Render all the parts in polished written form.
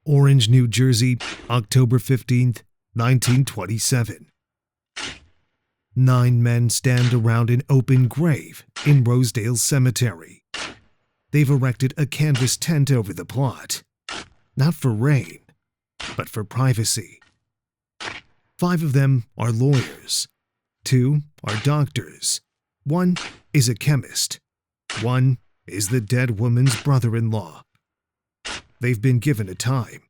Orange, New Jersey, October 15th, 1927. 9 men stand around an open grave in Rosedale Cemetery. They've erected a canvas tent over the plot, not for rain, but for privacy. 5 of them are lawyers, 2 are doctors, 1 is a chemist, 1 is the dead woman's brother-in-law. They've been given a time,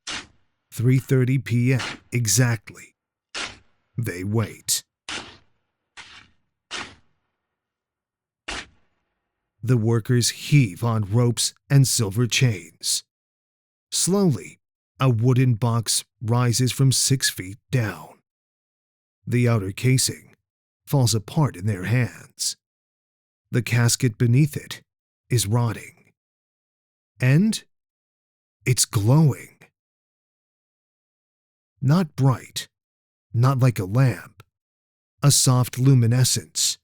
3:30 p.m. exactly. They wait. The workers heave on ropes and silver chains. Slowly, a wooden box rises from 6 feet down. The outer casing falls apart in their hands. The casket beneath it is rotting. And it's glowing. Not bright, not like a lamp, a soft luminescence,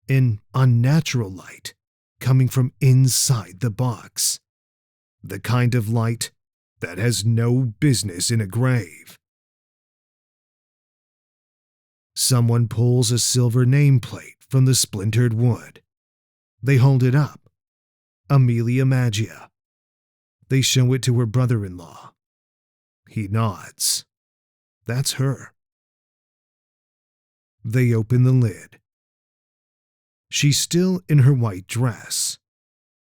an unnatural light coming from inside the box. The kind of light that has no business in a grave. Someone pulls a silver nameplate from the splintered wood. They hold it up. Amelia Maggia. They show it to her brother-in-law. He nods. That's her. They open the lid. She's still in her white dress.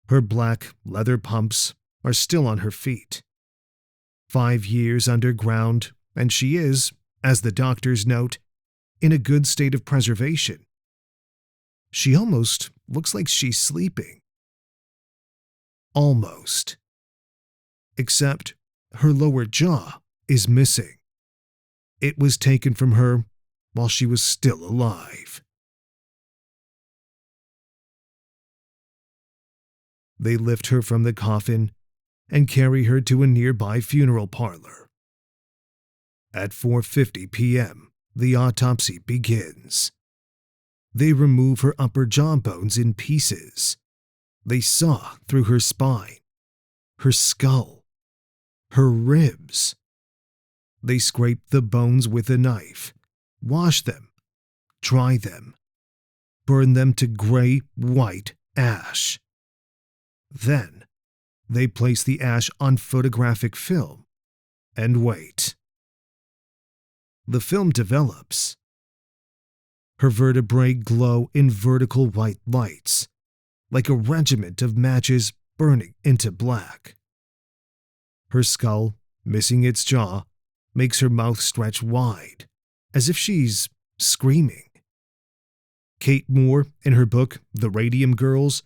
Her black leather pumps are still on her feet. 5 years underground, and she is, as the doctors note, in a good state of preservation. She almost looks like she's sleeping. Almost. Except her lower jaw is missing. It was taken from her while she was still alive. They lift her from the coffin and carry her to a nearby funeral parlor. At 4:50 p.m., the autopsy begins. They remove her upper jawbones in pieces. They saw through her spine, her skull, her ribs. They scrape the bones with a knife, wash them, dry them, burn them to gray-white ash. Then, they place the ash on photographic film and wait. The film develops. Her vertebrae glow in vertical white lights, like a regiment of matches burning into black. Her skull, missing its jaw, makes her mouth stretch wide, as if she's screaming. Kate Moore, in her book The Radium Girls,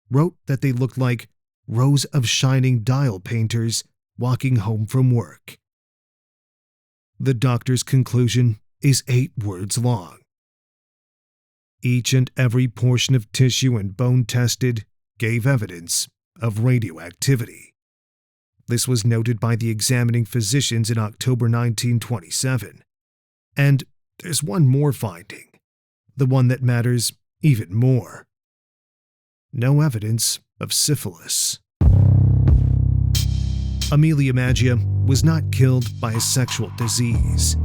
wrote that they looked like rows of shining dial painters walking home from work. The doctor's conclusion is 8 words long. Each and every portion of tissue and bone tested gave evidence of radioactivity. This was noted by the examining physicians in October 1927. And there's one more finding, the one that matters even more. No evidence of syphilis. Amelia Maggia was not killed by a sexual disease.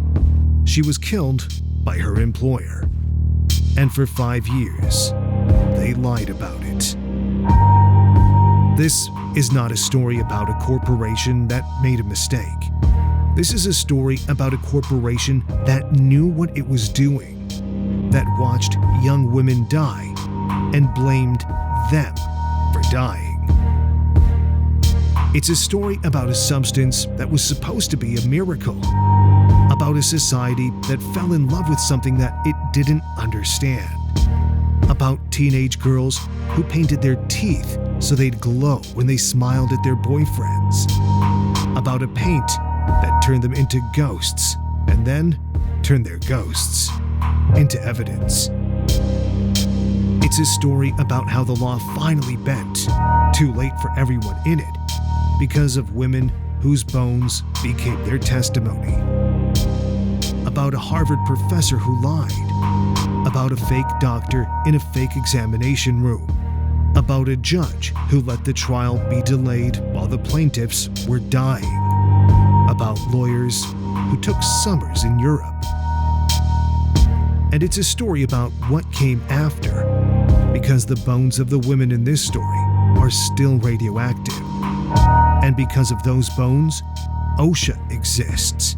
She was killed by her employer. And for 5 years, they lied about it. This is not a story about a corporation that made a mistake. This is a story about a corporation that knew what it was doing, that watched young women die and blamed them for dying. It's a story about a substance that was supposed to be a miracle, about a society that fell in love with something that it didn't understand, about teenage girls who painted their teeth so they'd glow when they smiled at their boyfriends, about a paint that turned them into ghosts and then turned their ghosts into evidence. It's a story about how the law finally bent, too late for everyone in it, because of women whose bones became their testimony. About a Harvard professor who lied. About a fake doctor in a fake examination room. About a judge who let the trial be delayed while the plaintiffs were dying. about lawyers who took summers in Europe. And it's a story about what came after, because the bones of the women in this story are still radioactive. And because of those bones, OSHA exists.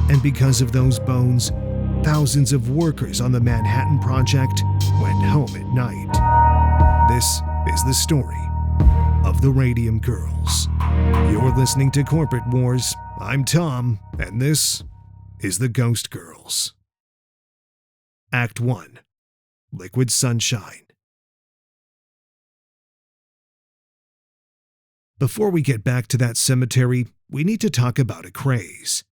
And because of those bones, thousands of workers on the Manhattan Project went home at night. This is the story of the Radium Girls. You're listening to Corporate Wars. I'm Tom, and this is the Ghost Girls. Act 1. Liquid Sunshine. Before we get back to that cemetery, we need to talk about a craze.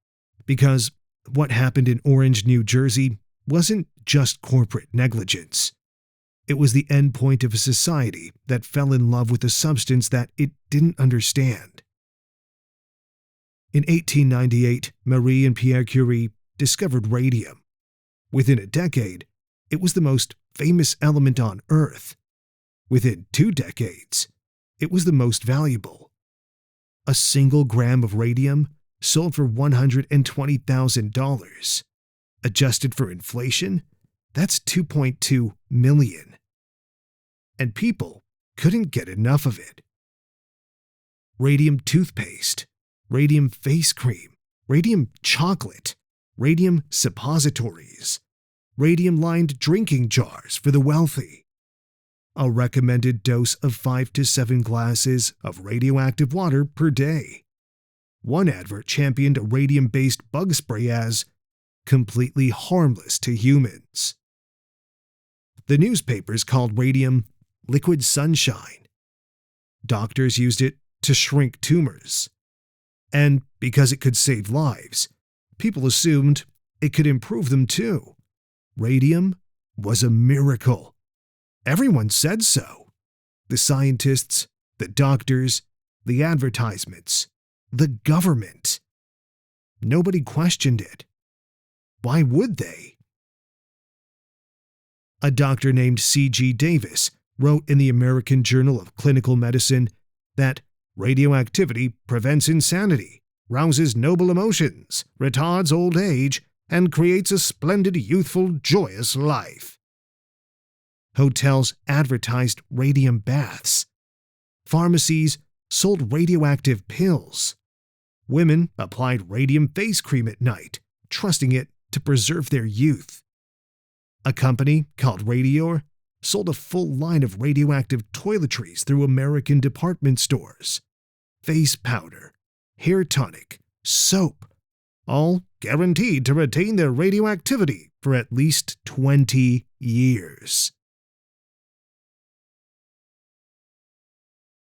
Because what happened in Orange, New Jersey wasn't just corporate negligence. It was the end point of a society that fell in love with a substance that it didn't understand. In 1898, Marie and Pierre Curie discovered radium. Within a decade, it was the most famous element on Earth. Within 2 decades, it was the most valuable. A single gram of radium sold for $120,000. Adjusted for inflation, that's $2.2 million. And people couldn't get enough of it. Radium toothpaste, radium face cream, radium chocolate, radium suppositories, radium-lined drinking jars for the wealthy. A recommended dose of 5 to 7 glasses of radioactive water per day. One advert championed a radium-based bug spray as completely harmless to humans. The newspapers called radium liquid sunshine. Doctors used it to shrink tumors. And because it could save lives, people assumed it could improve them too. Radium was a miracle. Everyone said so. The scientists, the doctors, the advertisements, the government. Nobody questioned it. Why would they? A doctor named C.G. Davis wrote in the American Journal of Clinical Medicine that radioactivity prevents insanity, rouses noble emotions, retards old age, and creates a splendid, youthful, joyous life. Hotels advertised radium baths. Pharmacies sold radioactive pills. Women applied radium face cream at night, trusting it to preserve their youth. A company called Radior sold a full line of radioactive toiletries through American department stores. Face powder, hair tonic, soap, all guaranteed to retain their radioactivity for at least 20 years.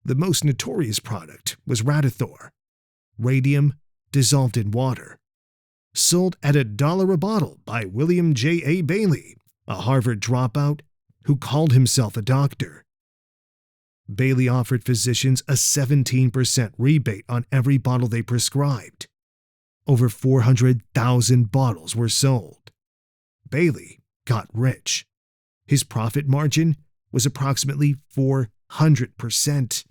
The most notorious product was Radithor, radium dissolved in water, sold at $1 a bottle by William J. A. Bailey, a Harvard dropout who called himself a doctor. Bailey offered physicians a 17% rebate on every bottle they prescribed. Over 400,000 bottles were sold. Bailey got rich. His profit margin was approximately 400%.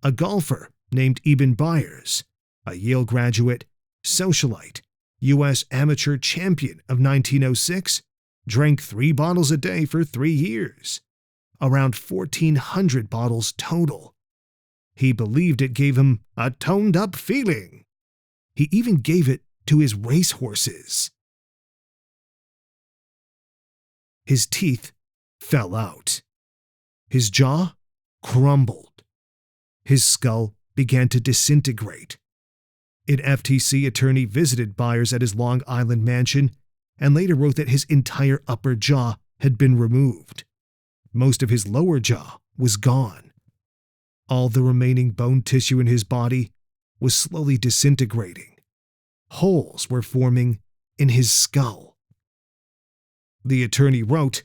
A golfer named Eben Byers, a Yale graduate, socialite, US amateur champion of 1906, drank 3 bottles a day for 3 years. Around 1,400 bottles total. He believed it gave him a toned-up feeling. He even gave it to his racehorses. His teeth fell out. His jaw crumbled. His skull began to disintegrate. An FTC attorney visited Byers at his Long Island mansion and later wrote that his entire upper jaw had been removed. Most of his lower jaw was gone. All the remaining bone tissue in his body was slowly disintegrating. Holes were forming in his skull. The attorney wrote,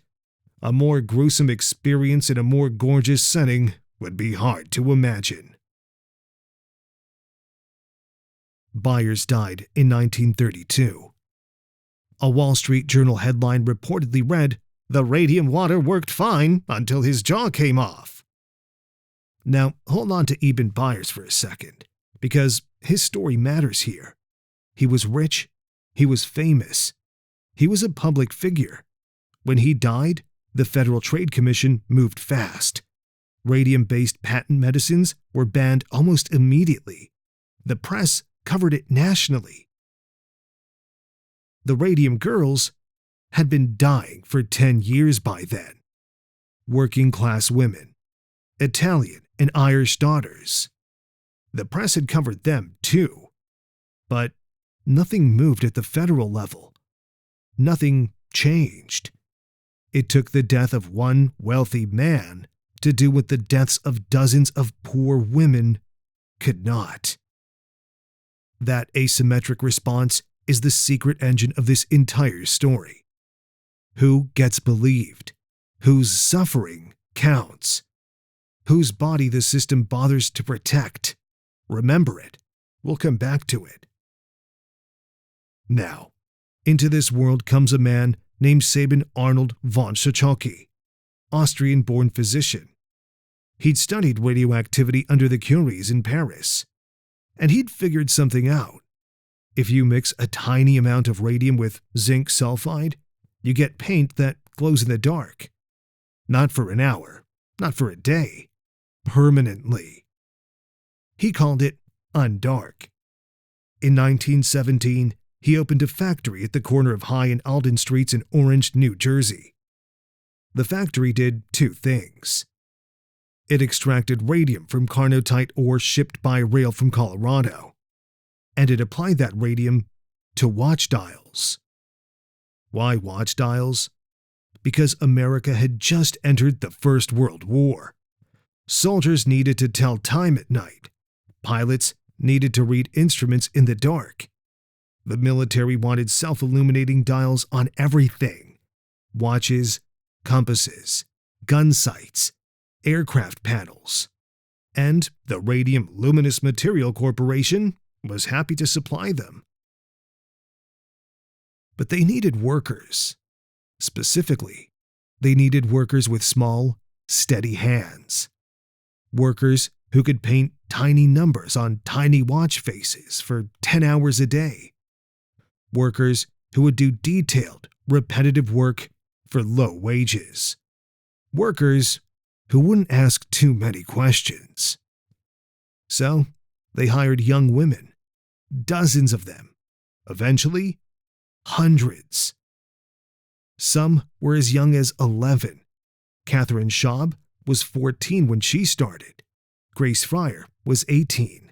"A more gruesome experience in a more gorgeous setting would be hard to imagine." Byers died in 1932. A Wall Street Journal headline reportedly read, "The radium water worked fine until his jaw came off." Now, hold on to Eben Byers for a second, because his story matters here. He was rich, he was famous, he was a public figure. When he died, the Federal Trade Commission moved fast. Radium-based patent medicines were banned almost immediately. The press covered it nationally. The Radium Girls had been dying for 10 years by then. Working-class women, Italian and Irish daughters. The press had covered them too. But nothing moved at the federal level. Nothing changed. It took the death of one wealthy man to do what the deaths of dozens of poor women could not. That asymmetric response is the secret engine of this entire story. Who gets believed? Whose suffering counts? Whose body the system bothers to protect? Remember it. We'll come back to it. Now, into this world comes a man named Sabin Arnold von Schachocki, Austrian-born physician. He'd studied radioactivity under the Curies in Paris, and he'd figured something out. If you mix a tiny amount of radium with zinc sulfide, you get paint that glows in the dark. Not for an hour, not for a day, permanently. He called it undark. In 1917, he opened a factory at the corner of High and Alden Streets in Orange, New Jersey. The factory did two things. It extracted radium from carnotite ore shipped by rail from Colorado, and it applied that radium to watch dials. Why watch dials? Because America had just entered the First World War. Soldiers needed to tell time at night. Pilots needed to read instruments in the dark. The military wanted self-illuminating dials on everything. Watches, compasses, gun sights, aircraft panels. And the Radium Luminous Material Corporation was happy to supply them. But they needed workers. Specifically, they needed workers with small, steady hands. Workers who could paint tiny numbers on tiny watch faces for 10 hours a day. Workers who would do detailed, repetitive work for low wages. Workers who wouldn't ask too many questions. So, they hired young women, dozens of them, eventually, hundreds. Some were as young as 11. Katherine Schaub was 14 when she started. Grace Fryer was 18.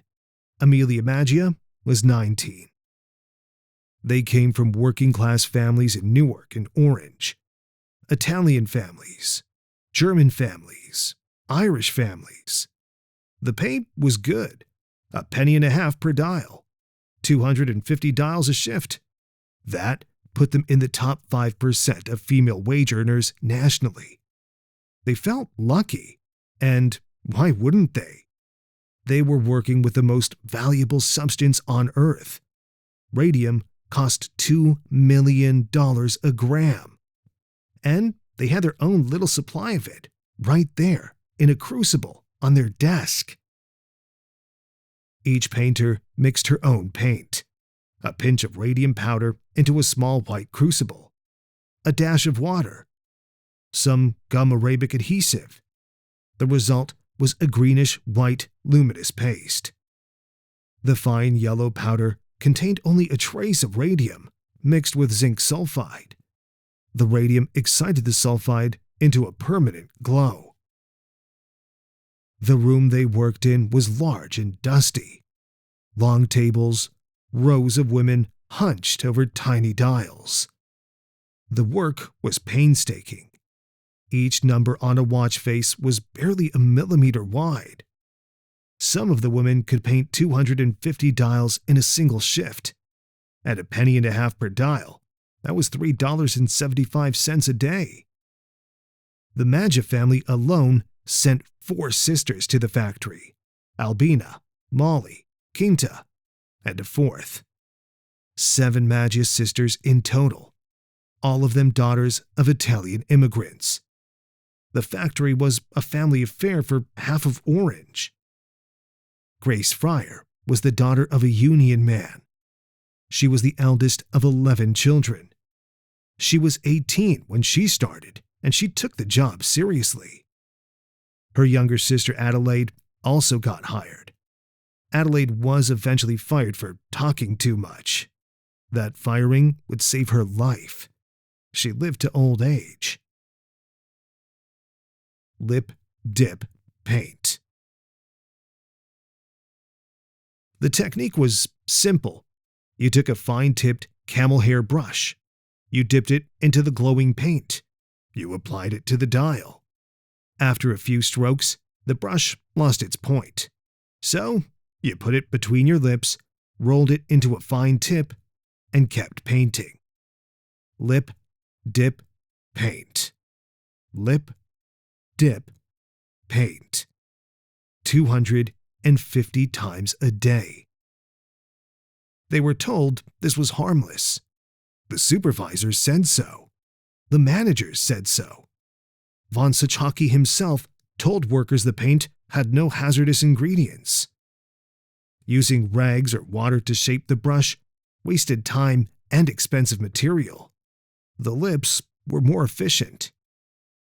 Amelia Maggia was 19. They came from working-class families in Newark and Orange, Italian families, German families, Irish families. The pay was good, $0.015 per dial, 250 dials a shift. That put them in the top 5% of female wage earners nationally. They felt lucky, and why wouldn't they? They were working with the most valuable substance on Earth. Radium cost $2 million a gram. And they had their own little supply of it, right there, in a crucible on their desk. Each painter mixed her own paint. A pinch of radium powder into a small white crucible. A dash of water. Some gum arabic adhesive. The result was a greenish-white luminous paste. The fine yellow powder contained only a trace of radium mixed with zinc sulfide. The radium excited the sulfide into a permanent glow. The room they worked in was large and dusty. Long tables, rows of women hunched over tiny dials. The work was painstaking. Each number on a watch face was barely a millimeter wide. Some of the women could paint 250 dials in a single shift. At $0.015 per dial, that was $3.75 a day. The Maggia family alone sent 4 sisters to the factory: Albina, Molly, Quinta, and a 4th. 7 Maggia sisters in total, all of them daughters of Italian immigrants. The factory was a family affair for half of Orange. Grace Fryer was the daughter of a union man. She was the eldest of 11 children. She was 18 when she started, and she took the job seriously. Her younger sister Adelaide also got hired. Adelaide was eventually fired for talking too much. That firing would save her life. She lived to old age. Lip dip paint. The technique was simple. You took a fine-tipped camel hair brush. You dipped it into the glowing paint. You applied it to the dial. After a few strokes, the brush lost its point. So, you put it between your lips, rolled it into a fine tip, and kept painting. Lip, dip, paint. Lip, dip, paint. 250 times a day. They were told this was harmless. The supervisors said so. The managers said so. Von Suchocki himself told workers the paint had no hazardous ingredients. Using rags or water to shape the brush wasted time and expensive material. The lips were more efficient.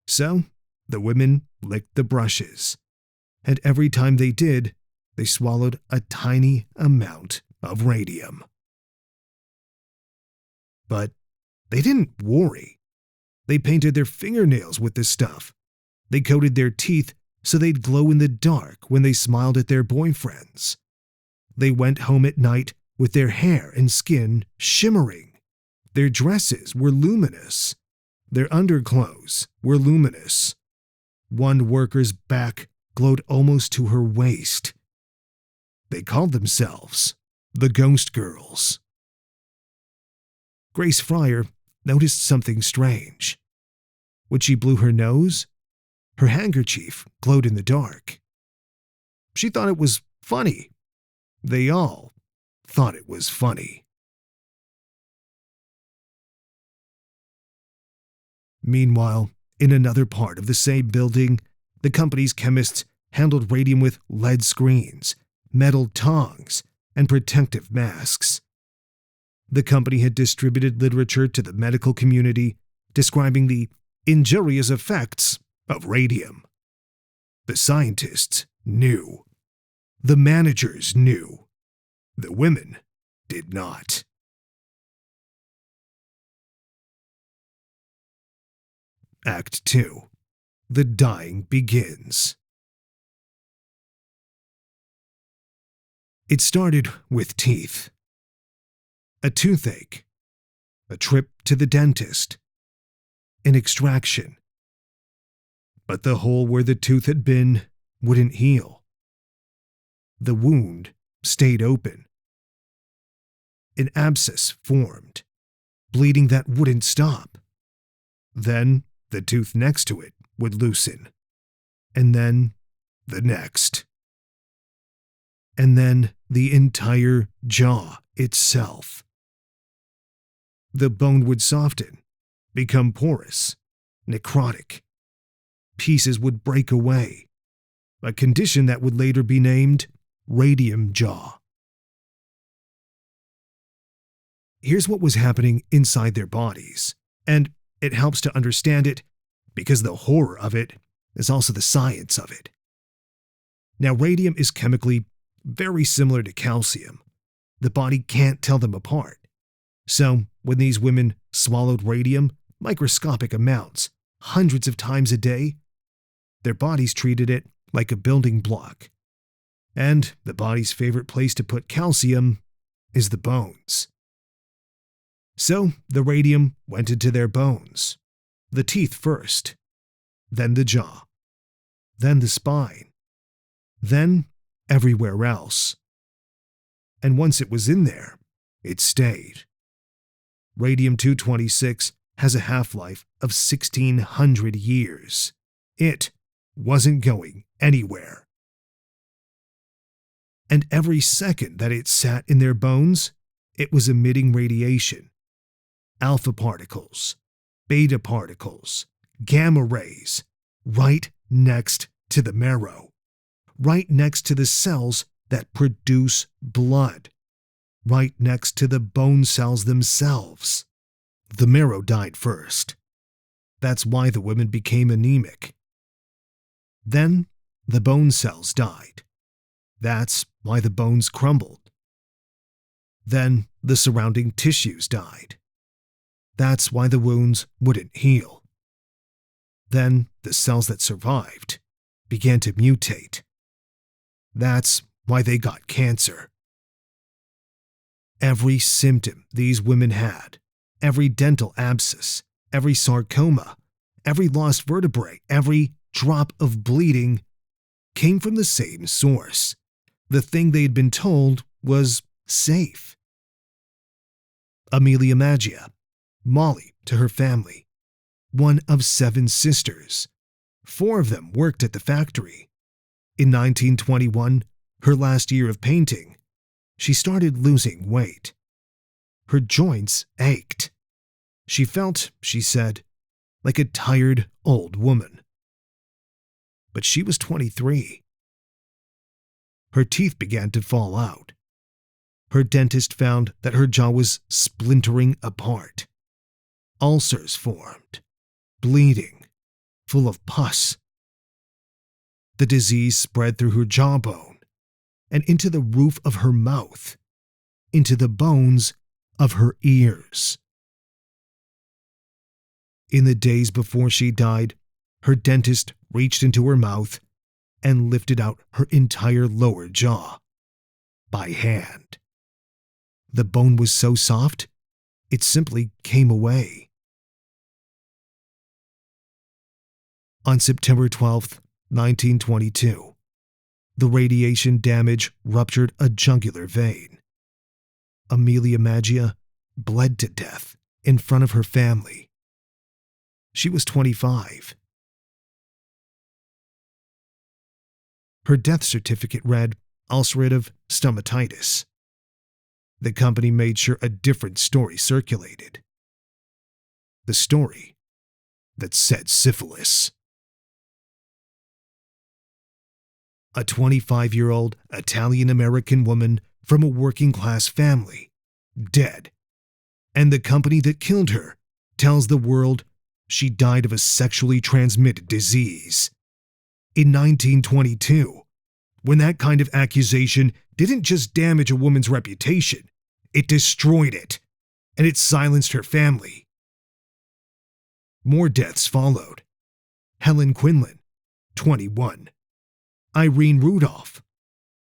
So, the women licked the brushes, and every time they did, they swallowed a tiny amount of radium. But they didn't worry. They painted their fingernails with this stuff. They coated their teeth so they'd glow in the dark when they smiled at their boyfriends. They went home at night with their hair and skin shimmering. Their dresses were luminous. Their underclothes were luminous. One worker's back glowed almost to her waist. They called themselves the Ghost Girls. Grace Fryer noticed something strange. When she blew her nose, her handkerchief glowed in the dark. She thought it was funny. They all thought it was funny. Meanwhile, in another part of the same building, the company's chemists handled radium with lead screens, metal tongs, and protective masks. The company had distributed literature to the medical community describing the injurious effects of radium. The scientists knew. The managers knew. The women did not. Act 2. The dying begins. It started with teeth. A toothache. A trip to the dentist. An extraction. But the hole where the tooth had been wouldn't heal. The wound stayed open. An abscess formed, bleeding that wouldn't stop. Then the tooth next to it would loosen. And then the next. And then the entire jaw itself. The bone would soften, become porous, necrotic. Pieces would break away, a condition that would later be named radium jaw. Here's what was happening inside their bodies, and it helps to understand it because the horror of it is also the science of it. Now, radium is chemically very similar to calcium. The body can't tell them apart. So, when these women swallowed radium, microscopic amounts, hundreds of times a day, their bodies treated it like a building block. And the body's favorite place to put calcium is the bones. So, the radium went into their bones. The teeth first, then the jaw, then the spine, then everywhere else. And once it was in there, it stayed. Radium-226 has a half-life of 1,600 years. It wasn't going anywhere. And every second that it sat in their bones, it was emitting radiation. Alpha particles, beta particles, gamma rays, right next to the marrow, right next to the cells that produce blood right next to the bone cells themselves. The marrow died first. That's why the women became anemic. Then the bone cells died. That's why the bones crumbled. Then the surrounding tissues died. That's why the wounds wouldn't heal. Then the cells that survived began to mutate. That's why they got cancer. Every symptom these women had, every dental abscess, every sarcoma, every lost vertebrae, every drop of bleeding came from the same source. The thing they had been told was safe. Amelia Maggia, Molly to her family, one of 7 sisters. 4 of them worked at the factory. In 1921, her last year of painting, she started losing weight. Her joints ached. She felt, she said, like a tired old woman. But she was 23. Her teeth began to fall out. Her dentist found that her jaw was splintering apart. Ulcers formed, bleeding, full of pus. The disease spread through her jawbone and into the roof of her mouth, into the bones of her ears. In the days before she died, her dentist reached into her mouth and lifted out her entire lower jaw by hand. The bone was so soft, it simply came away. On September 12, 1922, the radiation damage ruptured a jugular vein. Amelia Maggia bled to death in front of her family. She was 25. Her death certificate read ulcerative stomatitis. The company made sure a different story circulated. The story that said syphilis. A 25-year-old Italian-American woman from a working-class family, dead. And the company that killed her tells the world she died of a sexually transmitted disease. In 1922, when that kind of accusation didn't just damage a woman's reputation, it destroyed it, and it silenced her family. More deaths followed. Helen Quinlan, 21. Irene Rudolph,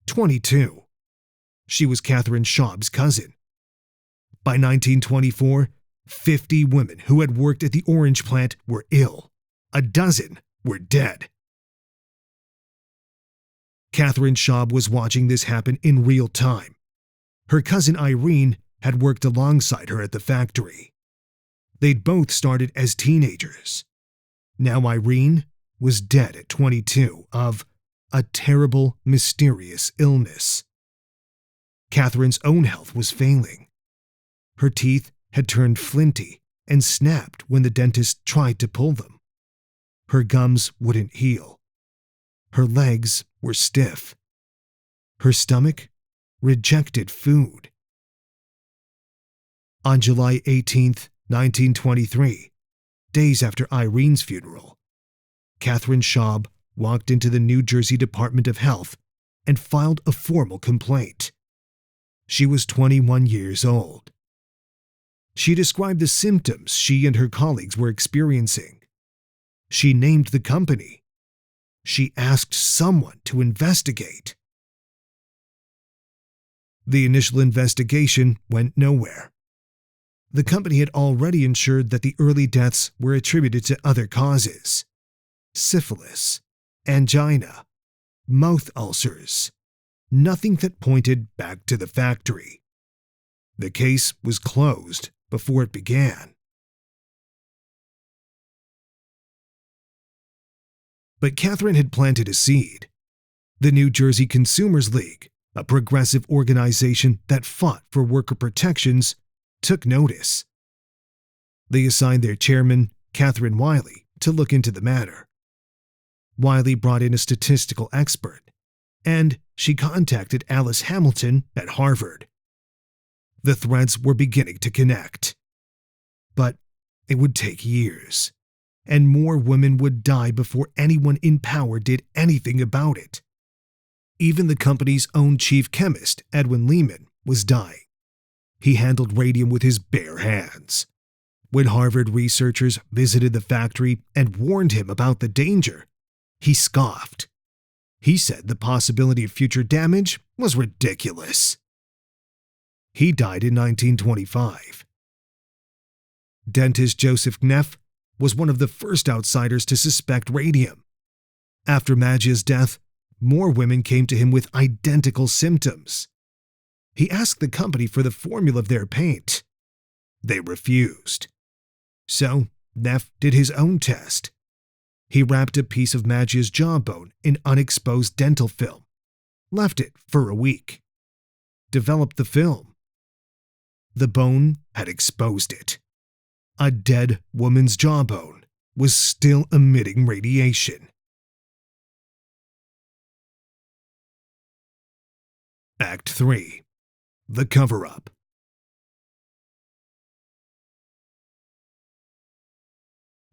22. She was Katherine Schaub's cousin. By 1924, 50 women who had worked at the orange plant were ill. A dozen were dead. Katherine Schaub was watching this happen in real time. Her cousin Irene had worked alongside her at the factory. They'd both started as teenagers. Now Irene was dead at 22 of a terrible, mysterious illness. Katherine's own health was failing. Her teeth had turned flinty and snapped when the dentist tried to pull them. Her gums wouldn't heal. Her legs were stiff. Her stomach rejected food. On July 18, 1923, days after Irene's funeral, Katherine Schaub walked into the New Jersey Department of Health and filed a formal complaint. She was 21 years old. She described the symptoms she and her colleagues were experiencing. She named the company. She asked someone to investigate. The initial investigation went nowhere. The company had already ensured that the early deaths were attributed to other causes: syphilis, angina, mouth ulcers, nothing that pointed back to the factory. The case was closed before it began. But Katherine had planted a seed. The New Jersey Consumers League, a progressive organization that fought for worker protections, took notice. They assigned their chairman, Catherine Wiley, to look into the matter. Wiley brought in a statistical expert. and she contacted Alice Hamilton at Harvard. The threads were beginning to connect. But it would take years, and more women would die before anyone in power did anything about it. Even the company's own chief chemist, Edwin Lehman, was dying. He handled radium with his bare hands. When Harvard researchers visited the factory and warned him about the danger, he scoffed. He said the possibility of future damage was ridiculous. He died in 1925. Dentist Joseph Neff was one of the first outsiders to suspect radium. After Maggia's death, more women came to him with identical symptoms. He asked the company for the formula of their paint. They refused. So Neff did his own test. He wrapped a piece of Maggia's jawbone in unexposed dental film, left it for a week, developed the film. The bone had exposed it. A dead woman's jawbone was still emitting radiation. Act 3. The Cover-Up.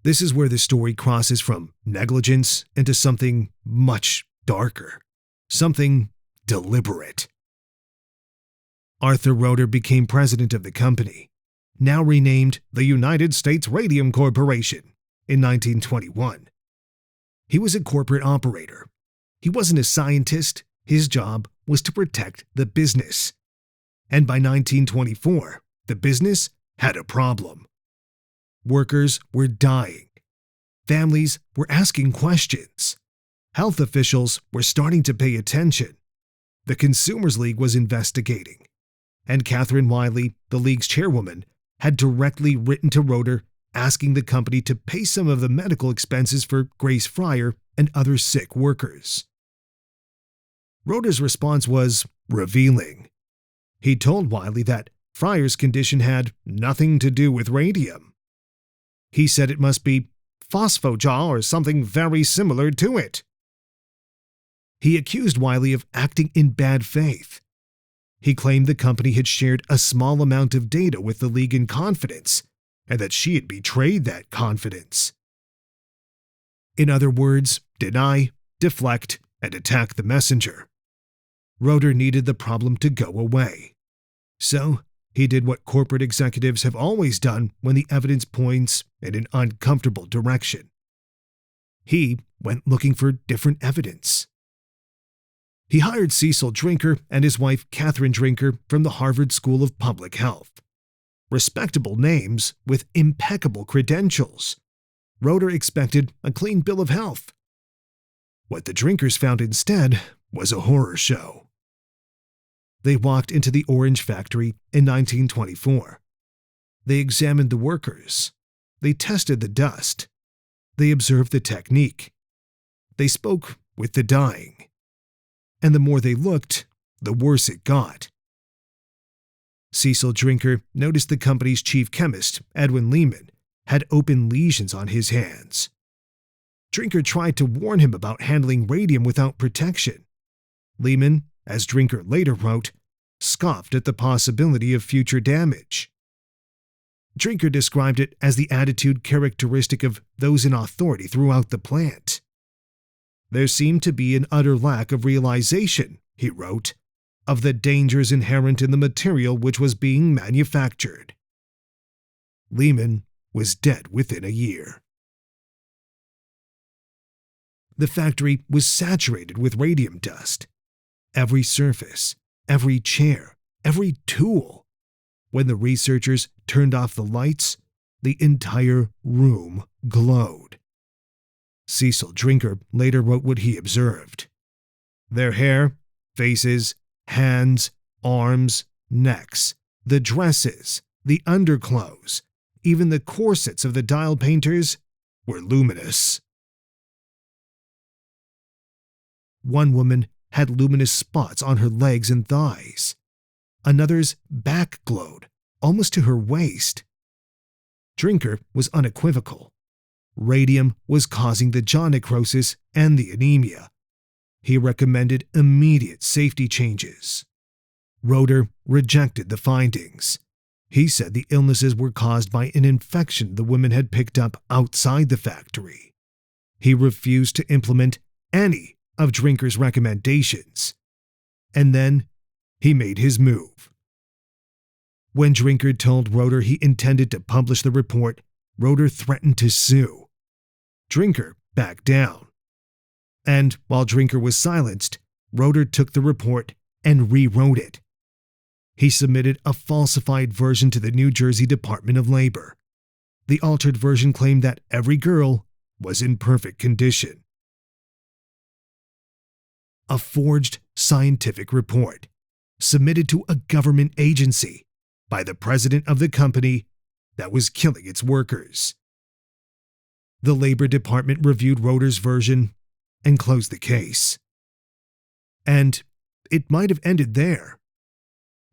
This is where the story crosses from negligence into something much darker, something deliberate. Arthur Roeder became president of the company, now renamed the United States Radium Corporation, in 1921. He was a corporate operator. He wasn't a scientist. His job was to protect the business. And by 1924, the business had a problem. Workers were dying. Families were asking questions. Health officials were starting to pay attention. The Consumers League was investigating. And Catherine Wiley, the league's chairwoman, had directly written to Roeder asking the company to pay some of the medical expenses for Grace Fryer and other sick workers. Roeder's response was revealing. He told Wiley that Fryer's condition had nothing to do with radium. He said it must be phosphojaw or something very similar to it. He accused Wiley of acting in bad faith. He claimed the company had shared a small amount of data with the league in confidence, and that she had betrayed that confidence. In other words, deny, deflect, and attack the messenger. Roeder needed the problem to go away. So, he did what corporate executives have always done when the evidence points in an uncomfortable direction. He went looking for different evidence. He hired Cecil Drinker and his wife Katherine Drinker from the Harvard School of Public Health. Respectable names with impeccable credentials. Roeder expected a clean bill of health. What the Drinkers found instead was a horror show. They walked into the orange factory in 1924. They examined the workers. They tested the dust. They observed the technique. They spoke with the dying. And the more they looked, the worse it got. Cecil Drinker noticed the company's chief chemist, Edwin Lehman, had open lesions on his hands. Drinker tried to warn him about handling radium without protection. Lehman, as Drinker later wrote, scoffed at the possibility of future damage. Drinker described it as the attitude characteristic of those in authority throughout the plant. There seemed to be an utter lack of realization, he wrote, of the dangers inherent in the material which was being manufactured. Lehman was dead within a year. The factory was saturated with radium dust. Every surface, every chair, every tool. When the researchers turned off the lights, the entire room glowed. Cecil Drinker later wrote what he observed. Their hair, faces, hands, arms, necks, the dresses, the underclothes, even the corsets of the dial painters were luminous. One woman had luminous spots on her legs and thighs. Another's back glowed, almost to her waist. Drinker was unequivocal. Radium was causing the jaw necrosis and the anemia. He recommended immediate safety changes. Roeder rejected the findings. He said the illnesses were caused by an infection the women had picked up outside the factory. He refused to implement any of Drinker's recommendations. And then he made his move. When Drinker told Roeder he intended to publish the report, Roeder threatened to sue. Drinker backed down. And while Drinker was silenced, Roeder took the report and rewrote it. He submitted a falsified version to the New Jersey Department of Labor. The altered version claimed that every girl was in perfect condition. A forged scientific report, submitted to a government agency by the president of the company that was killing its workers. The Labor Department reviewed Roeder's version and closed the case. And it might have ended there,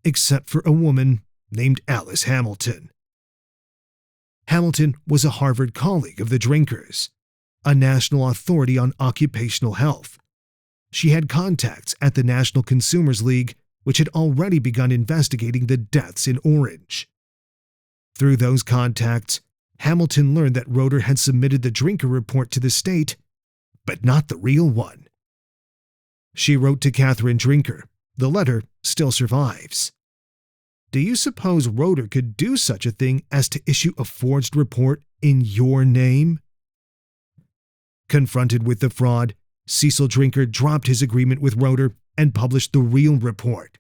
except for a woman named Alice Hamilton. Hamilton was a Harvard colleague of the Drinkers, a national authority on occupational health. She had contacts at the National Consumers League, which had already begun investigating the deaths in Orange. Through those contacts, Hamilton learned that Roeder had submitted the Drinker report to the state, but not the real one. She wrote to Katherine Drinker. The letter still survives. Do you suppose Roeder could do such a thing as to issue a forged report in your name? Confronted with the fraud, Cecil Drinker dropped his agreement with Roeder and published the real report.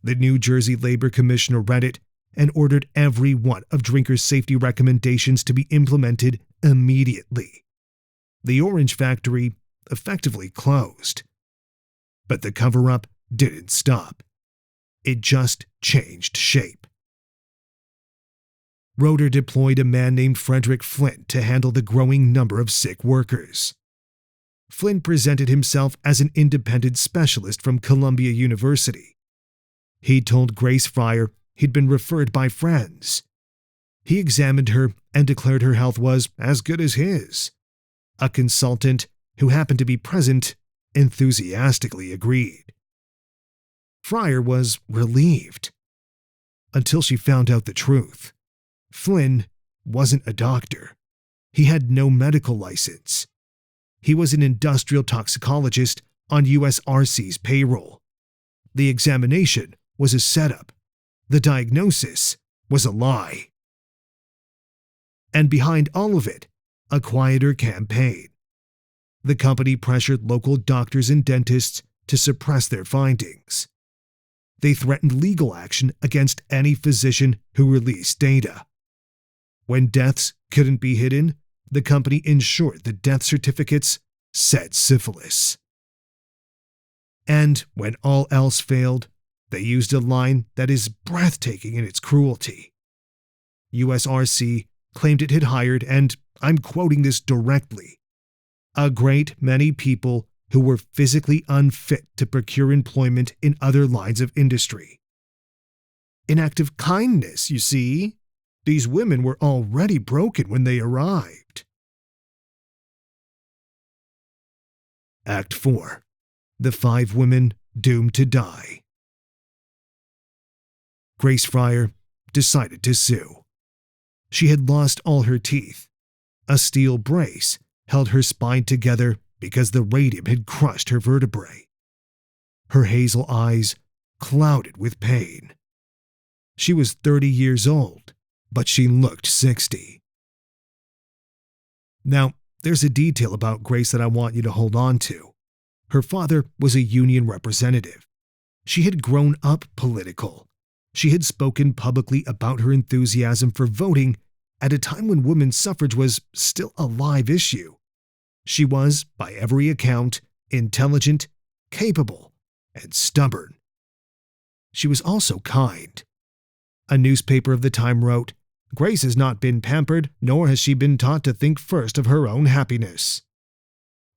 The New Jersey Labor Commissioner read it and ordered every one of Drinker's safety recommendations to be implemented immediately. The Orange factory effectively closed. But the cover-up didn't stop. It just changed shape. Roeder deployed a man named Frederick Flint to handle the growing number of sick workers. Flint presented himself as an independent specialist from Columbia University. He told Grace Fryer he'd been referred by friends. He examined her and declared her health was as good as his. A consultant who happened to be present enthusiastically agreed. Fryer was relieved, until she found out the truth. Flynn wasn't a doctor. He had no medical license. He was an industrial toxicologist on USRC's payroll. The examination was a setup. The diagnosis was a lie. And behind all of it, a quieter campaign. The company pressured local doctors and dentists to suppress their findings. They threatened legal action against any physician who released data. When deaths couldn't be hidden, the company ensured the death certificates said syphilis. And when all else failed, they used a line that is breathtaking in its cruelty. USRC claimed it had hired, and I'm quoting this directly, a great many people who were physically unfit to procure employment in other lines of industry. An act of kindness, you see. These women were already broken when they arrived. Act 4. The 5 women doomed to die. Grace Fryer decided to sue. She had lost all her teeth. A steel brace held her spine together because the radium had crushed her vertebrae. Her hazel eyes clouded with pain. She was 30 years old, but she looked 60. Now, there's a detail about Grace that I want you to hold on to. Her father was a union representative. She had grown up political. She had spoken publicly about her enthusiasm for voting at a time when women's suffrage was still a live issue. She was, by every account, intelligent, capable, and stubborn. She was also kind. A newspaper of the time wrote, "Grace has not been pampered, nor has she been taught to think first of her own happiness."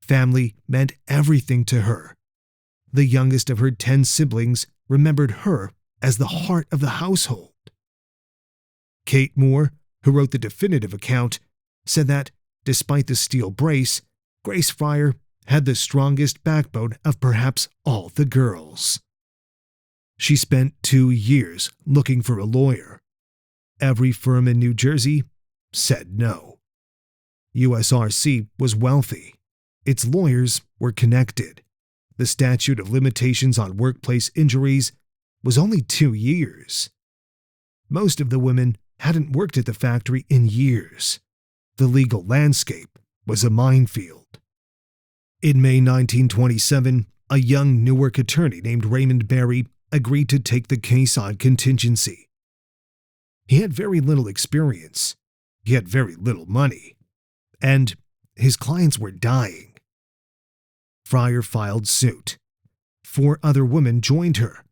Family meant everything to her. The youngest of her 10 siblings remembered her as the heart of the household. Kate Moore, who wrote the definitive account, said that, despite the steel brace, Grace Fryer had the strongest backbone of perhaps all the girls. She spent 2 years looking for a lawyer. Every firm in New Jersey said no. USRC was wealthy. Its lawyers were connected. The statute of limitations on workplace injuries was only 2 years. Most of the women hadn't worked at the factory in years. The legal landscape was a minefield. In May 1927, a young Newark attorney named Raymond Berry agreed to take the case on contingency. He had very little experience, he had very little money, and his clients were dying. Fryer filed suit. 4 other women joined her: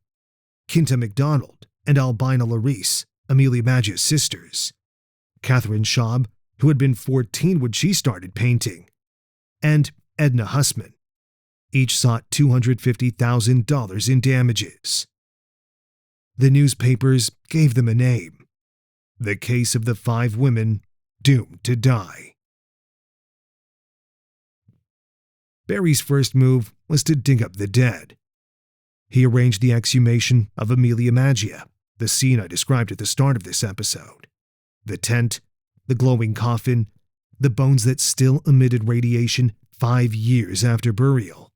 Kinta MacDonald and Albina Larice, Amelia Maggia's sisters; Katherine Schaub, who had been 14 when she started painting; and Edna Hussman. Each sought $250,000 in damages. The newspapers gave them a name: the case of the 5 women doomed to die. Berry's first move was to dig up the dead. He arranged the exhumation of Amelia Maggia, the scene I described at the start of this episode. The tent, the glowing coffin, the bones that still emitted radiation 5 years after burial.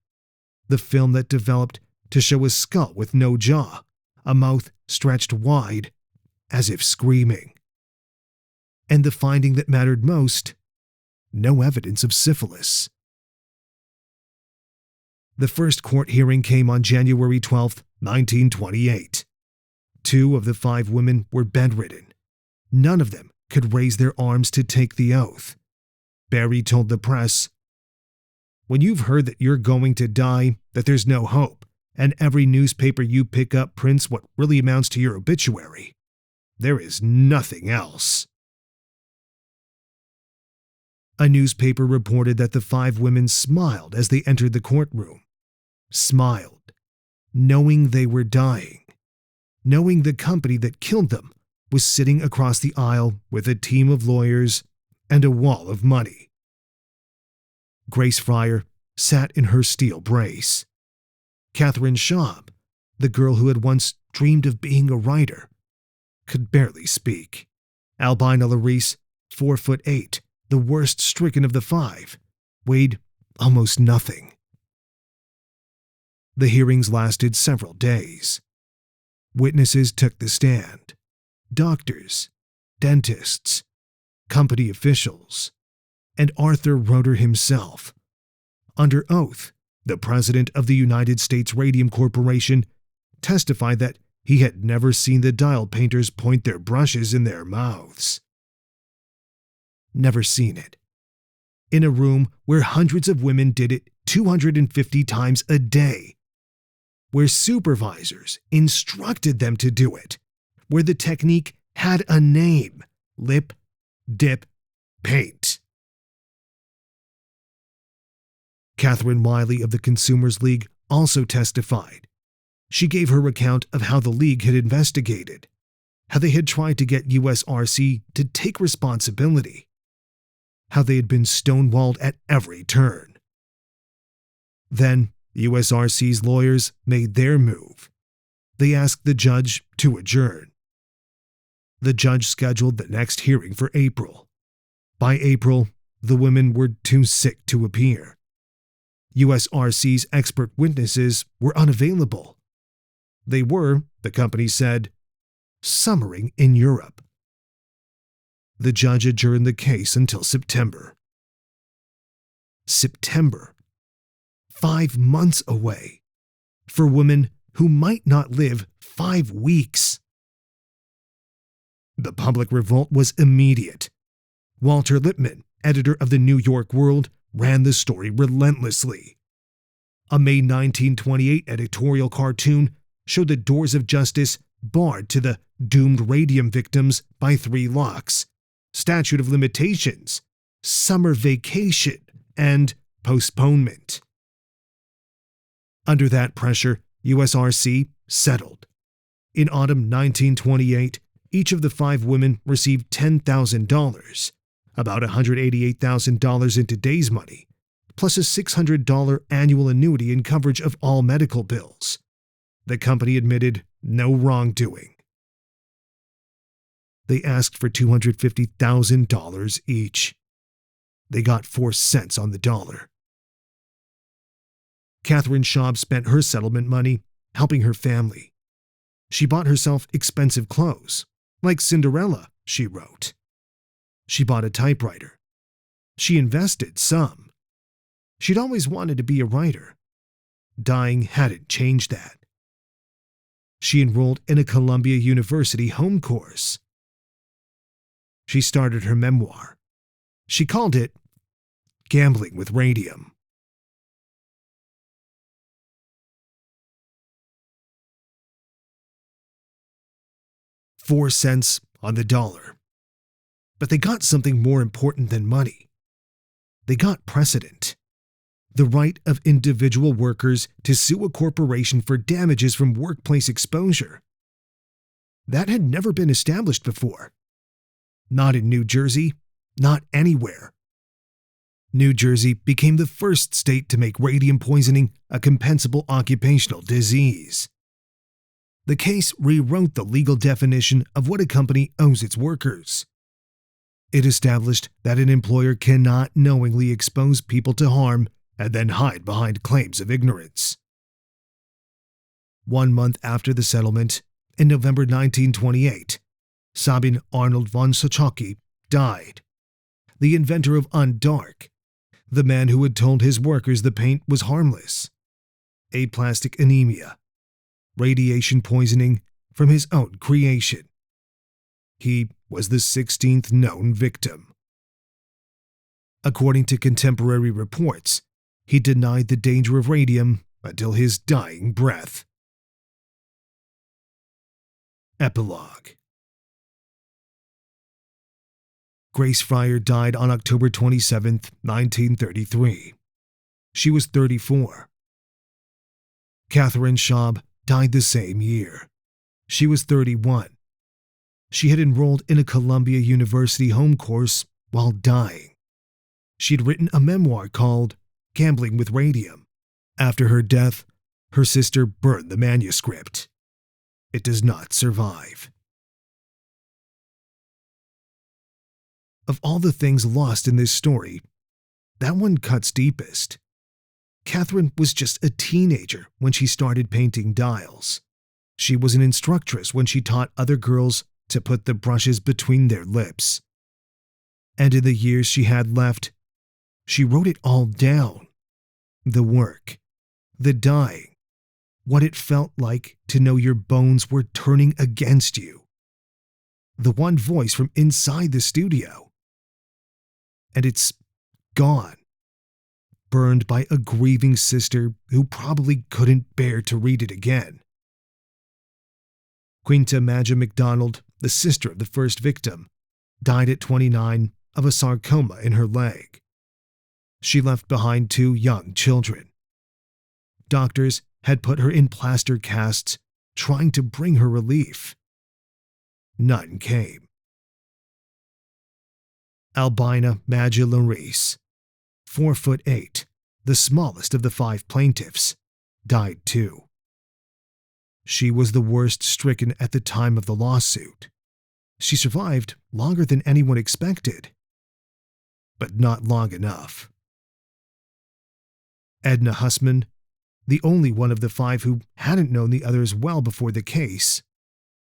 The film that developed to show a skull with no jaw, a mouth stretched wide, as if screaming. And the finding that mattered most: no evidence of syphilis. The first court hearing came on January 12, 1928. 2 of the 5 women were bedridden. None of them could raise their arms to take the oath. Berry told the press, "When you've heard that you're going to die, that there's no hope, and every newspaper you pick up prints what really amounts to your obituary, there is nothing else." A newspaper reported that the 5 women smiled as they entered the courtroom. Smiled, knowing they were dying, knowing the company that killed them was sitting across the aisle with a team of lawyers and a wall of money. Grace Fryer sat in her steel brace. Katherine Schaub, the girl who had once dreamed of being a writer, could barely speak. Albina Larice, 4'8", the worst stricken of the 5, weighed almost nothing. The hearings lasted several days. Witnesses took the stand: doctors, dentists, company officials, and Arthur Roeder himself. Under oath, the president of the United States Radium Corporation testified that he had never seen the dial painters point their brushes in their mouths. Never seen it. In a room where hundreds of women did it 250 times a day, where supervisors instructed them to do it, where the technique had a name: lip, dip, paint. Catherine Wiley of the Consumers League also testified. She gave her account of how the League had investigated, how they had tried to get USRC to take responsibility, how they had been stonewalled at every turn. Then USRC's lawyers made their move. They asked the judge to adjourn. The judge scheduled the next hearing for April. By April, the women were too sick to appear. USRC's expert witnesses were unavailable. They were, the company said, summering in Europe. The judge adjourned the case until September. September. 5 months away. For women who might not live 5 weeks. The public revolt was immediate. Walter Lippmann, editor of the New York World, ran the story relentlessly. A May 1928 editorial cartoon showed the doors of justice barred to the doomed radium victims by 3 locks: statute of limitations, summer vacation, and postponement. Under that pressure, USRC settled. In autumn 1928, each of the 5 women received $10,000, about $188,000 in today's money, plus a $600 annual annuity and coverage of all medical bills. The company admitted no wrongdoing. They asked for $250,000 each. They got 4 cents on the dollar. Katherine Schaub spent her settlement money helping her family. She bought herself expensive clothes, like Cinderella, she wrote. She bought a typewriter. She invested some. She'd always wanted to be a writer. Dying hadn't changed that. She enrolled in a Columbia University home course. She started her memoir. She called it Gambling with Radium. $0.04 on the dollar. But they got something more important than money. They got precedent. The right of individual workers to sue a corporation for damages from workplace exposure. That had never been established before. Not in New Jersey, not anywhere. New Jersey became the first state to make radium poisoning a compensable occupational disease. The case rewrote the legal definition of what a company owes its workers. It established that an employer cannot knowingly expose people to harm and then hide behind claims of ignorance. 1 month after the settlement, in November 1928, Sabin Arnold von Sochocki died, the inventor of Undark, the man who had told his workers the paint was harmless. Aplastic anemia, radiation poisoning from his own creation. He was the 16th known victim. According to contemporary reports, he denied the danger of radium until his dying breath. Epilogue. Grace Fryer died on October 27, 1933. She was 34. Katherine Schaub died the same year. She was 31. She had enrolled in a Columbia University home course while dying. She'd written a memoir called Gambling with Radium. After her death, her sister burned the manuscript. It does not survive. Of all the things lost in this story, that one cuts deepest. Katherine was just a teenager when she started painting dials. She was an instructress when she taught other girls to put the brushes between their lips. And in the years she had left, she wrote it all down. The work, the dying, what it felt like to know your bones were turning against you. The one voice from inside the studio. And it's gone. Burned by a grieving sister who probably couldn't bear to read it again. Quinta Maggia McDonald, the sister of the first victim, died at 29 of a sarcoma in her leg. She left behind 2 young children. Doctors had put her in plaster casts, trying to bring her relief. None came. Albina Maggia Larice, 4'8", the smallest of the 5 plaintiffs, died too. She was the worst stricken at the time of the lawsuit. She survived longer than anyone expected, but not long enough. Edna Hussman, the only one of the 5 who hadn't known the others well before the case,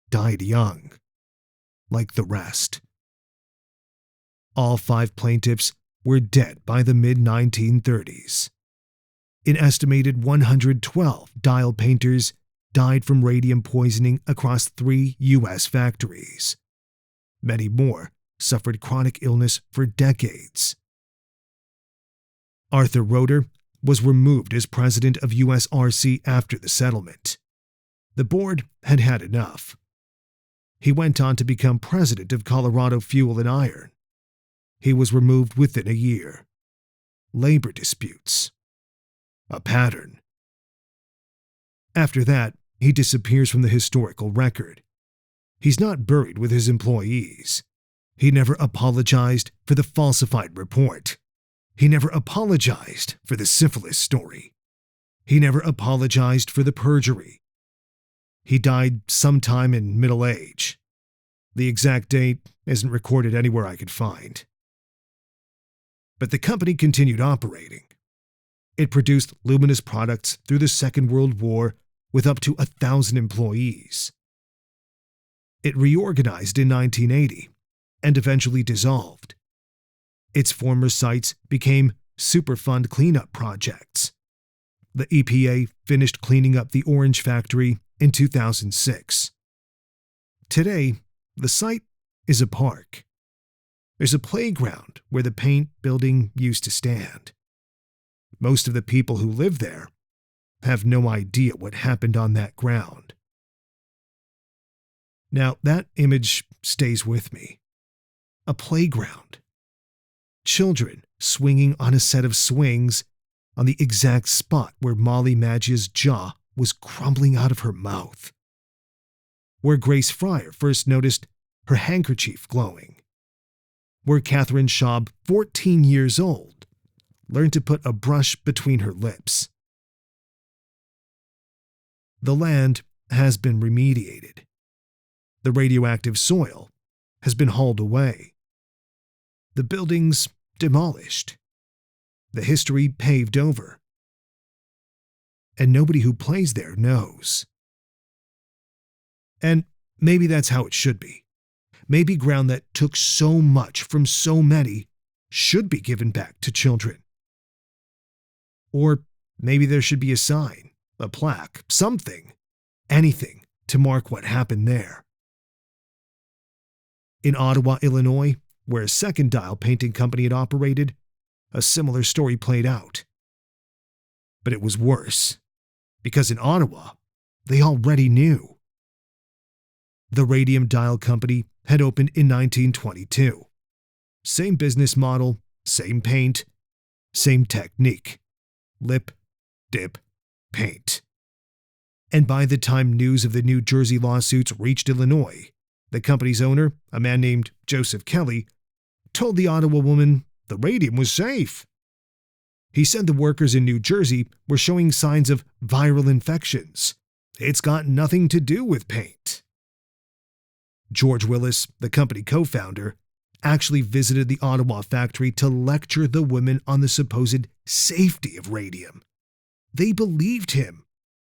died young, like the rest. All 5 plaintiffs were dead by the mid-1930s. An estimated 112 dial painters died from radium poisoning across 3 U.S. factories. Many more suffered chronic illness for decades. Arthur Roeder was removed as president of USRC after the settlement. The board had had enough. He went on to become president of Colorado Fuel and Iron. He was removed within a year. Labor disputes. A pattern. After that, he disappears from the historical record. He's not buried with his employees. He never apologized for the falsified report. He never apologized for the syphilis story. He never apologized for the perjury. He died sometime in middle age. The exact date isn't recorded anywhere I could find. But the company continued operating. It produced luminous products through the Second World War with up to 1,000 employees. It reorganized in 1980 and eventually dissolved. Its former sites became Superfund cleanup projects. The EPA finished cleaning up the orange factory in 2006. Today, the site is a park. There's a playground where the paint building used to stand. Most of the people who live there have no idea what happened on that ground. Now, that image stays with me. A playground. Children swinging on a set of swings on the exact spot where Amelia Maggia's jaw was crumbling out of her mouth. Where Grace Fryer first noticed her handkerchief glowing. Where Katherine Schaub, 14 years old, learned to put a brush between her lips. The land has been remediated. The radioactive soil has been hauled away. The buildings demolished. The history paved over. And nobody who plays there knows. And maybe that's how it should be. Maybe ground that took so much from so many should be given back to children. Or maybe there should be a sign, a plaque, something, anything to mark what happened there. In Ottawa, Illinois, where a second dial painting company had operated, a similar story played out. But it was worse, because in Ottawa, they already knew. The Radium Dial Company had opened in 1922. Same business model, same paint, same technique. Lip, dip, paint. And by the time news of the New Jersey lawsuits reached Illinois, the company's owner, a man named Joseph Kelly, told the Ottawa woman the radium was safe. He said the workers in New Jersey were showing signs of viral infections. It's got nothing to do with paint. George Willis, the company co-founder, actually visited the Ottawa factory to lecture the women on the supposed safety of radium. They believed him.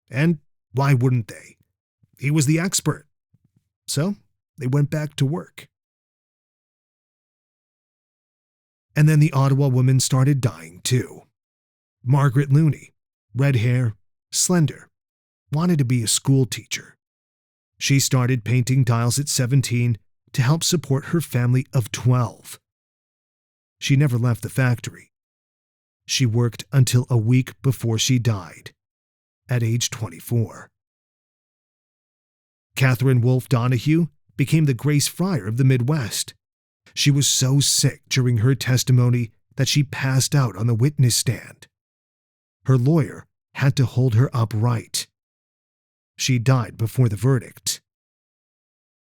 And why wouldn't they? He was the expert. So they went back to work. And then the Ottawa women started dying too. Margaret Looney, red hair, slender, wanted to be a school teacher. She started painting dials at 17 to help support her family of 12. She never left the factory. She worked until a week before she died, at age 24. Catherine Wolfe Donahue became the Grace Fryer of the Midwest. She was so sick during her testimony that she passed out on the witness stand. Her lawyer had to hold her upright. She died before the verdict.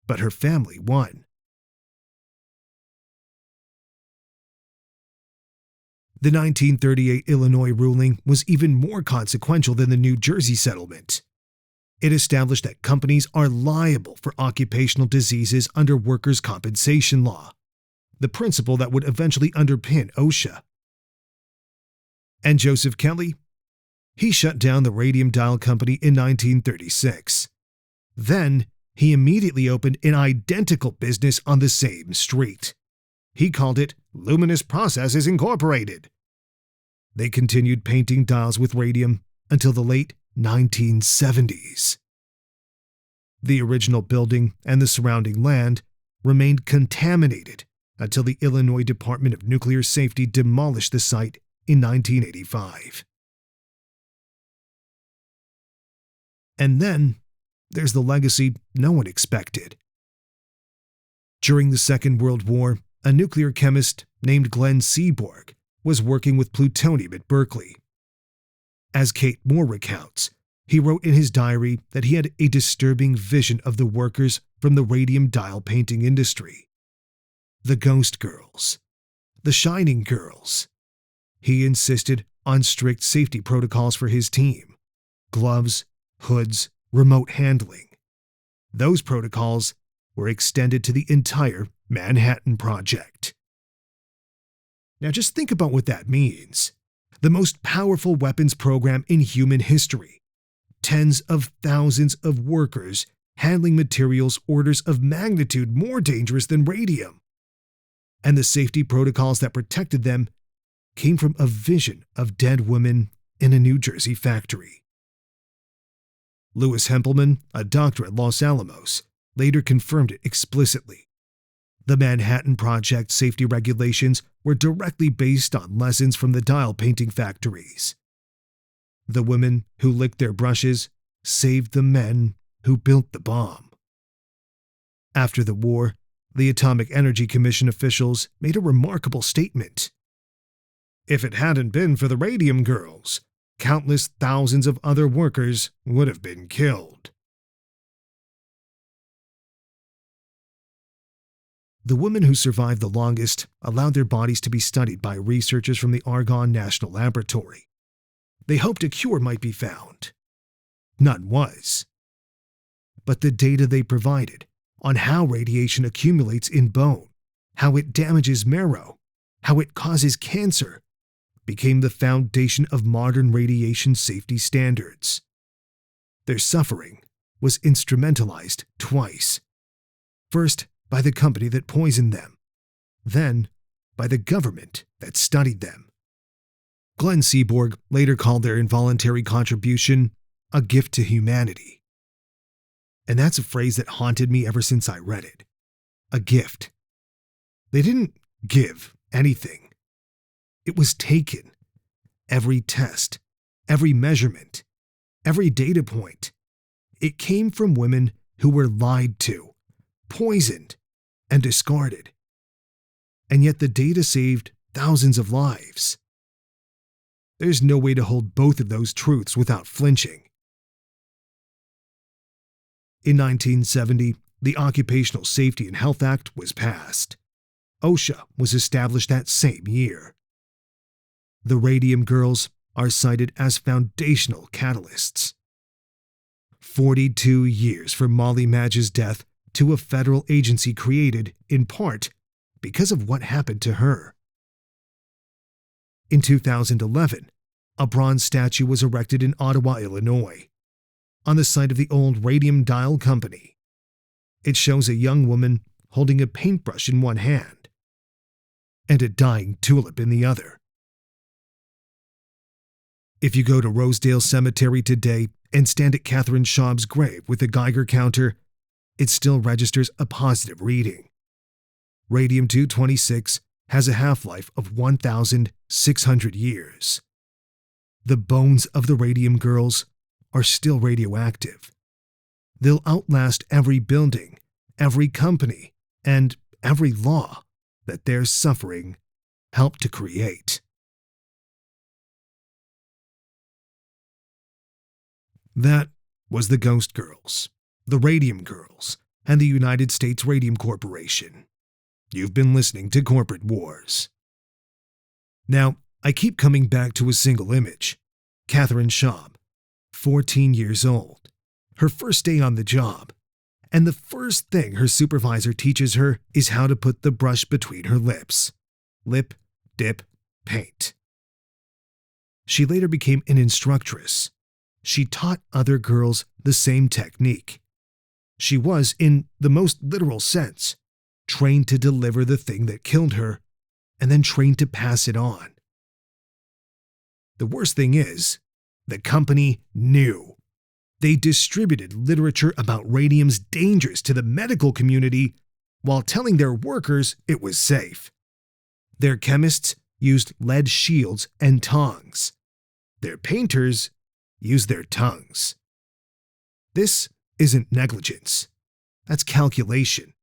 But her family won. The 1938 Illinois ruling was even more consequential than the New Jersey settlement. It established that companies are liable for occupational diseases under workers' compensation law, the principle that would eventually underpin OSHA. And Joseph Kelly? He shut down the Radium Dial Company in 1936. Then, he immediately opened an identical business on the same street. He called it Luminous Processes Incorporated. They continued painting dials with radium until the late 1970s. The original building and the surrounding land remained contaminated until the Illinois Department of Nuclear Safety demolished the site in 1985. And then, there's the legacy no one expected. During the Second World War, a nuclear chemist named Glenn Seaborg was working with plutonium at Berkeley. As Kate Moore recounts, he wrote in his diary that he had a disturbing vision of the workers from the radium dial painting industry. The ghost girls, the shining girls, He insisted on strict safety protocols for his team: gloves, hoods, remote handling. Those protocols were extended to the entire Manhattan Project. Now just think about what that means. The most powerful weapons program in human history. Tens of thousands of workers handling materials orders of magnitude more dangerous than radium. And the safety protocols that protected them came from a vision of dead women in a New Jersey factory. Louis Hempelman, a doctor at Los Alamos, later confirmed it explicitly. The Manhattan Project safety regulations were directly based on lessons from the dial painting factories. The women who licked their brushes saved the men who built the bomb. After the war, the Atomic Energy Commission officials made a remarkable statement. If it hadn't been for the Radium Girls, countless thousands of other workers would have been killed. The women who survived the longest allowed their bodies to be studied by researchers from the Argonne National Laboratory. They hoped a cure might be found. None was. But the data they provided on how radiation accumulates in bone, how it damages marrow, how it causes cancer, became the foundation of modern radiation safety standards. Their suffering was instrumentalized twice. First, by the company that poisoned them, then by the government that studied them. Glenn Seaborg later called their involuntary contribution a gift to humanity. And that's a phrase that haunted me ever since I read it. A gift. They didn't give anything. It was taken. Every test, every measurement, every data point. It came from women who were lied to, poisoned, and discarded. And yet the data saved thousands of lives. There's no way to hold both of those truths without flinching. In 1970, the Occupational Safety and Health Act was passed. OSHA was established that same year. The Radium Girls are cited as foundational catalysts. 42 years from Molly Maggia's death to a federal agency created, in part, because of what happened to her. In 2011, a bronze statue was erected in Ottawa, Illinois, on the site of the old Radium Dial Company. It shows a young woman holding a paintbrush in one hand and a dying tulip in the other. If you go to Rosedale Cemetery today and stand at Katherine Schaub's grave with a Geiger counter, it still registers a positive reading. Radium-226 has a half-life of 1,600 years. The bones of the Radium Girls are still radioactive. They'll outlast every building, every company, and every law that their suffering helped to create. That was the Ghost Girls, the Radium Girls, and the United States Radium Corporation. You've been listening to Corporate Wars. Now, I keep coming back to a single image. Katherine Schaub, 14 years old, her first day on the job, and the first thing her supervisor teaches her is how to put the brush between her lips. Lip, dip, paint. She later became an instructress. She taught other girls the same technique. She was, in the most literal sense, trained to deliver the thing that killed her, and then trained to pass it on. The worst thing is, the company knew. They distributed literature about radium's dangers to the medical community while telling their workers it was safe. Their chemists used lead shields and tongs. Their painters used their tongues. This isn't negligence. That's calculation.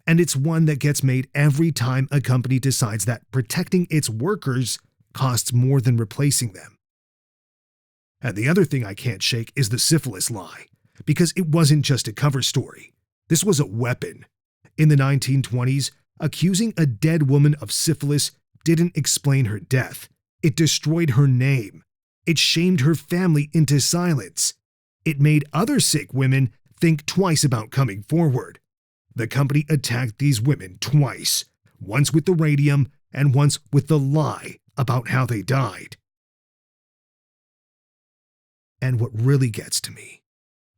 And it's one that gets made every time a company decides that protecting its workers costs more than replacing them. And the other thing I can't shake is the syphilis lie, because it wasn't just a cover story. This was a weapon. In the 1920s, accusing a dead woman of syphilis didn't explain her death. It destroyed her name. It shamed her family into silence. It made other sick women think twice about coming forward. The company attacked these women twice, once with the radium and once with the lie about how they died. And what really gets to me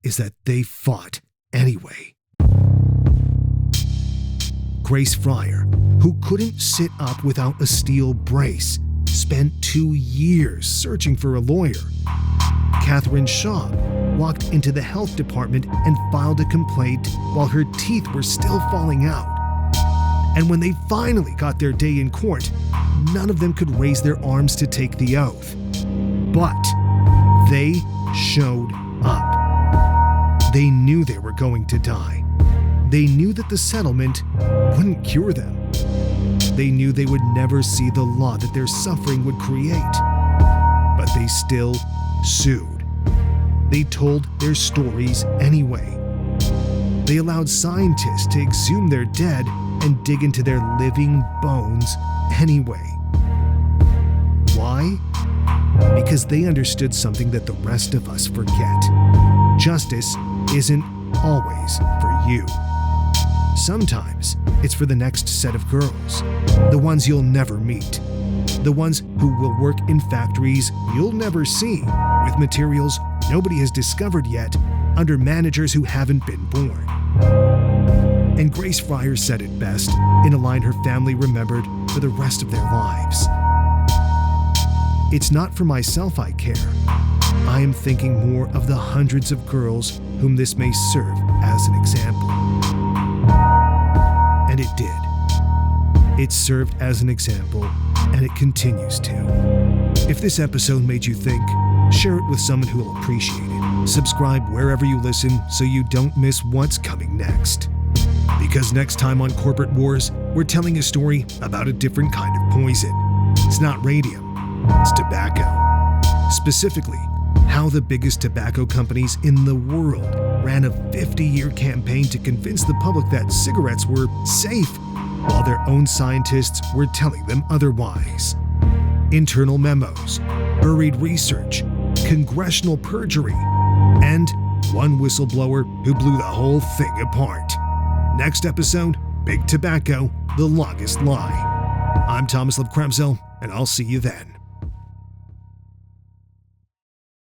is that they fought anyway. Grace Fryer, who couldn't sit up without a steel brace, spent 2 years searching for a lawyer. Katherine Schaub walked into the health department and filed a complaint while her teeth were still falling out. And when they finally got their day in court, none of them could raise their arms to take the oath. But they showed up. They knew they were going to die. They knew that the settlement wouldn't cure them. They knew they would never see the law that their suffering would create. But they still sued. They told their stories anyway. They allowed scientists to exhume their dead and dig into their living bones anyway. Why? Because they understood something that the rest of us forget. Justice isn't always for you. Sometimes it's for the next set of girls, the ones you'll never meet, the ones who will work in factories you'll never see, with materials nobody has discovered yet, under managers who haven't been born. And Grace Fryer said it best in a line her family remembered for the rest of their lives. It's not for myself I care. I am thinking more of the hundreds of girls whom this may serve as an example. And it did. It served as an example, and it continues to. If this episode made you think, share it with someone who will appreciate it. Subscribe wherever you listen so you don't miss what's coming next. Because next time on Corporate Wars, we're telling a story about a different kind of poison. It's not radium, it's tobacco. Specifically, how the biggest tobacco companies in the world ran a 50-year campaign to convince the public that cigarettes were safe, while their own scientists were telling them otherwise. Internal memos, buried research, Congressional perjury, and one whistleblower who blew the whole thing apart. Next episode, Big Tobacco, The Longest Lie. I'm Thomas Love Kremzel, and I'll see you then.